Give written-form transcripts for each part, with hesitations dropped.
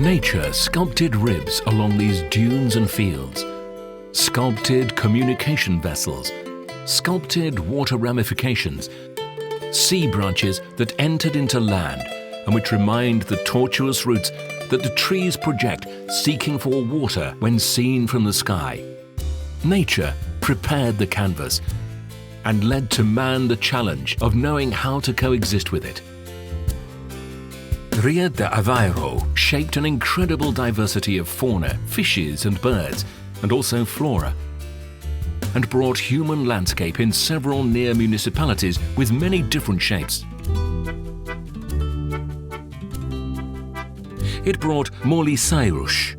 Nature sculpted ribs along these dunes and fields, sculpted communication vessels, sculpted water ramifications, sea branches that entered into land and which remind the tortuous roots that the trees project seeking for water when seen from the sky. Nature prepared the canvas and led to man the challenge of knowing how to coexist with it. Ria de Aveiro shaped an incredible diversity of fauna, fishes and birds, and also flora, and brought human landscape in several near municipalities with many different shapes. It brought molisairos,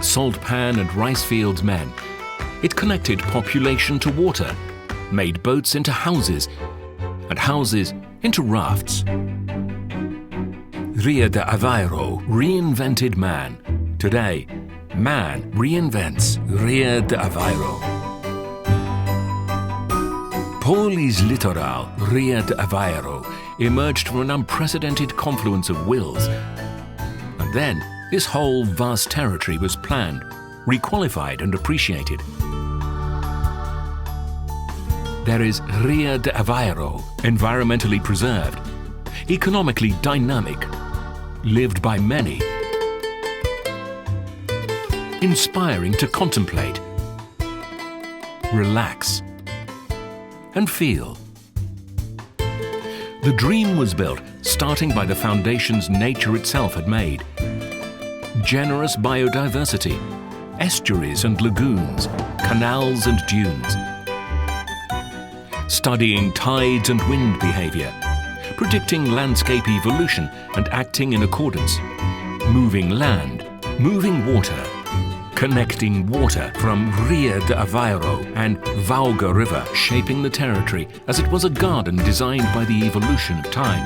salt pan and rice fields men. It connected population to water, made boats into houses, and houses into rafts. Ria de Aveiro reinvented man. Today, man reinvents Ria de Aveiro. Poli's littoral, Ria de Aveiro, emerged from an unprecedented confluence of wills. And then, this whole vast territory was planned, requalified and appreciated. There is Ria de Aveiro, environmentally preserved, economically dynamic, lived by many, inspiring to contemplate, relax, and feel. The dream was built starting by the foundations nature itself had made. Generous biodiversity, estuaries and lagoons, canals and dunes. Studying tides and wind behavior, predicting landscape evolution and acting in accordance. Moving land, moving water, connecting water from Ria de Aveiro and Vauga River, shaping the territory as it was a garden designed by the evolution of time.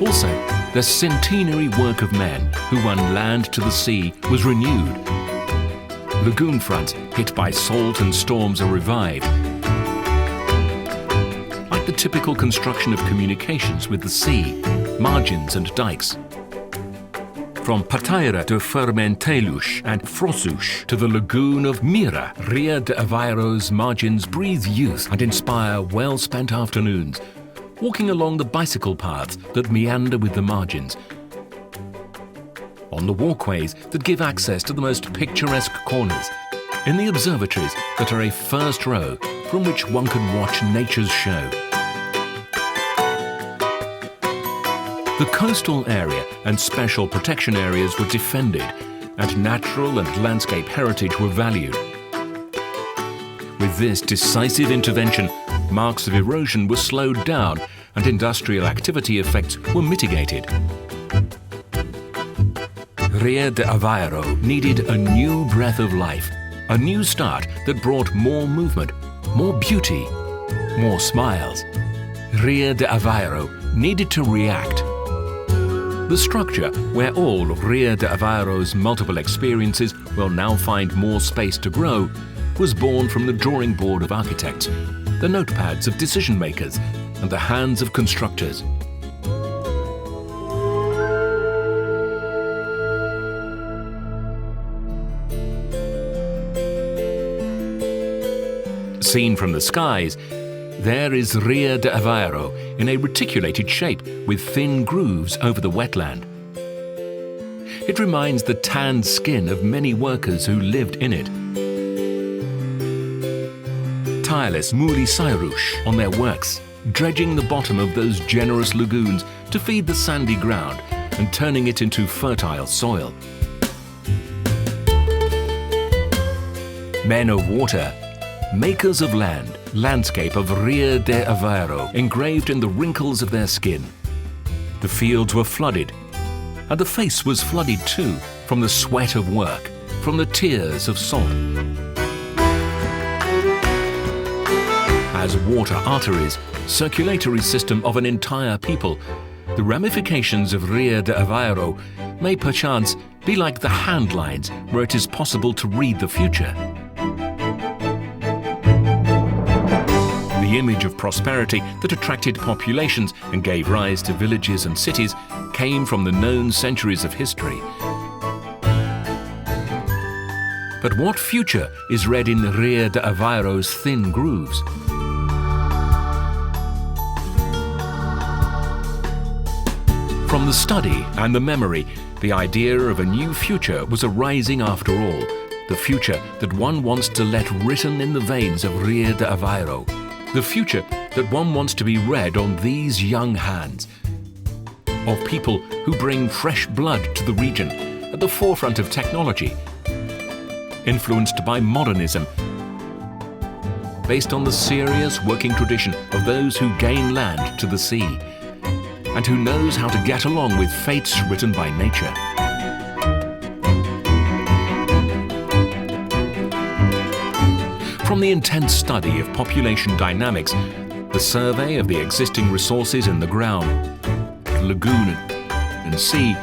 Also, the centenary work of men who won land to the sea was renewed. Lagoon fronts hit by salt and storms are revived. Like the typical construction of communications with the sea, margins and dikes. From Pataira to Fermentelus and Frosus to the lagoon of Mira, Ria de Aveiro's margins breathe youth and inspire well-spent afternoons, walking along the bicycle paths that meander with the margins, on the walkways that give access to the most picturesque corners, in the observatories that are a first row from which one can watch nature's show. The coastal area and special protection areas were defended, and natural and landscape heritage were valued. With this decisive intervention, marks of erosion were slowed down and industrial activity effects were mitigated. Ria de Aveiro needed a new breath of life, a new start that brought more movement, more beauty, more smiles. Ria de Aveiro needed to react. The structure where all of Ria de Aveiro's multiple experiences will now find more space to grow was born from the drawing board of architects, the notepads of decision makers, and the hands of constructors. Seen from the skies, there is Ria de Aveiro in a reticulated shape with thin grooves over the wetland. It reminds the tanned skin of many workers who lived in it. Tireless molisairos on their works, dredging the bottom of those generous lagoons to feed the sandy ground and turning it into fertile soil. Men of water, makers of land, landscape of Ria de Aveiro engraved in the wrinkles of their skin. The fields were flooded, and the face was flooded too, from the sweat of work, from the tears of salt. As water arteries, circulatory system of an entire people, the ramifications of Ria de Aveiro may perchance be like the handlines where it is possible to read the future. The The image of prosperity that attracted populations and gave rise to villages and cities came from the known centuries of history. But what future is read in Ria de Aveiro's thin grooves? From the study and the memory, the idea of a new future was arising after all, the future that one wants to let written in the veins of Ria de Aveiro, the future that one wants to be read on these young hands, of people who bring fresh blood to the region, at the forefront of technology, influenced by modernism, based on the serious working tradition of those who gain land to the sea, and who knows how to get along with fates written by nature. From the intense study of population dynamics, the survey of the existing resources in the ground, lagoon and sea,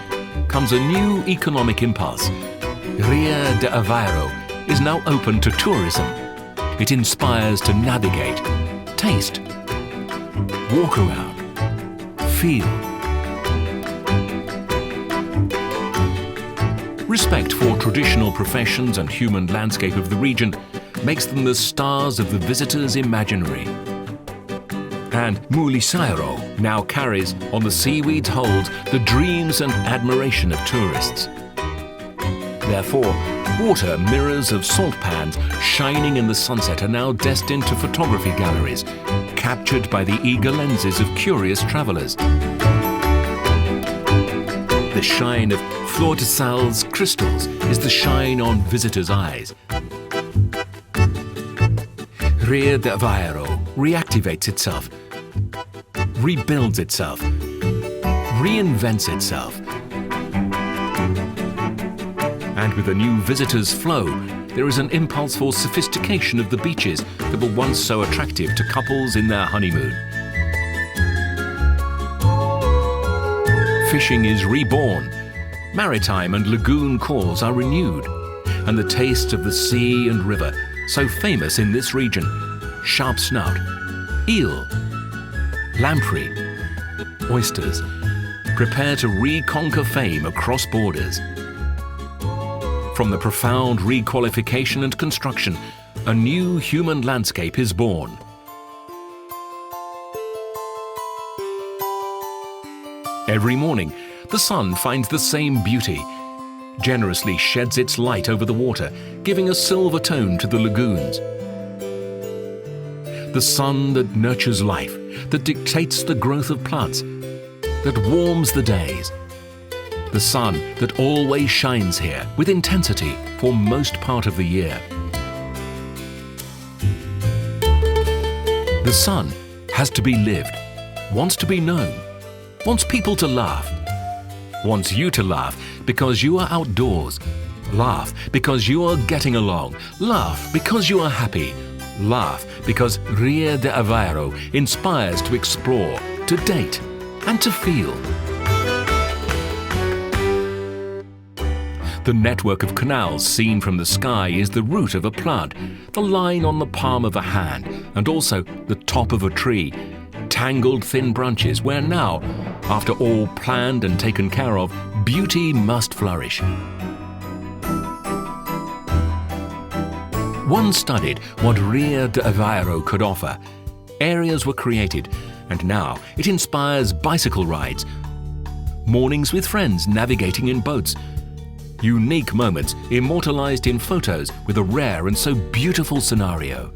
comes a new economic impulse. Ria de Aveiro is now open to tourism. It inspires to navigate, taste, walk around, feel. Respect for traditional professions and human landscape of the region makes them the stars of the visitor's imaginary. And Mulisairo now carries on the seaweed's hold the dreams and admiration of tourists. Therefore, water mirrors of salt pans shining in the sunset are now destined to photography galleries, captured by the eager lenses of curious travelers. The shine of Flor de Sal's crystals is the shine on visitors' eyes. Ria de Aveiro reactivates itself, rebuilds itself, reinvents itself. And with a new visitors' flow, there is an impulse for sophistication of the beaches that were once so attractive to couples in their honeymoon. Fishing is reborn, maritime and lagoon calls are renewed, and the taste of the sea and river, so famous in this region, sharp snout, eel, lamprey, oysters, prepare to reconquer fame across borders. From the profound requalification and construction, a new human landscape is born. Every morning, the sun finds the same beauty, generously sheds its light over the water, giving a silver tone to the lagoons. The sun that nurtures life, that dictates the growth of plants, that warms the days. The sun that always shines here with intensity for most part of the year. The sun has to be lived, wants to be known, wants people to laugh, wants you to laugh because you are outdoors, laugh because you are getting along, laugh because you are happy, laugh because Ria de Aveiro inspires to explore, to date, and to feel. The network of canals seen from the sky is the root of a plant, the line on the palm of a hand, and also the top of a tree. Tangled thin branches where now, after all planned and taken care of, beauty must flourish. One studied what Ria de Aveiro could offer. Areas were created, and now it inspires bicycle rides, mornings with friends navigating in boats, unique moments immortalized in photos with a rare and so beautiful scenario.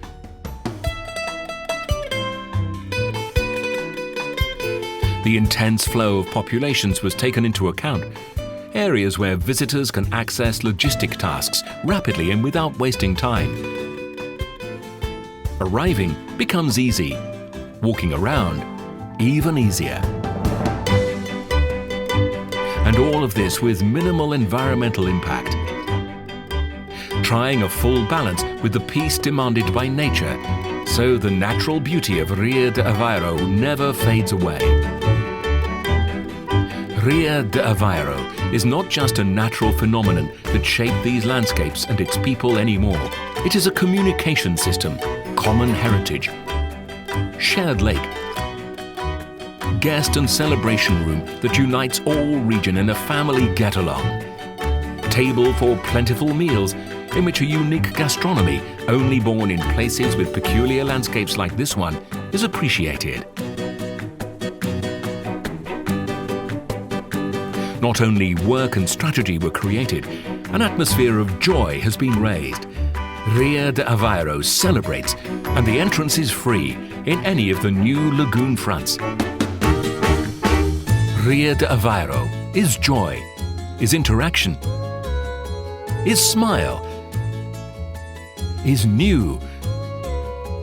The intense flow of populations was taken into account. Areas where visitors can access logistic tasks rapidly and without wasting time. Arriving becomes easy. Walking around, even easier. And all of this with minimal environmental impact. Trying a full balance with the peace demanded by nature, so the natural beauty of Ria de Aveiro never fades away. Ria de Aveiro is not just a natural phenomenon that shaped these landscapes and its people anymore. It is a communication system, common heritage. shared lake, guest and celebration room that unites all region in a family get-along, table for plentiful meals in which a unique gastronomy, only born in places with peculiar landscapes like this one, is appreciated. Not only work and strategy were created, an atmosphere of joy has been raised. Ria de Aveiro celebrates, and the entrance is free in any of the new lagoon fronts. Ria de Aveiro is joy, is interaction, is smile, is new,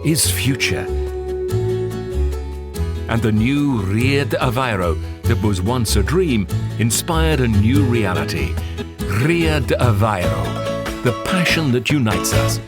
is future. And the new Ria de Aveiro that was once a dream inspired a new reality. Ria de Aveiro, the passion that unites us.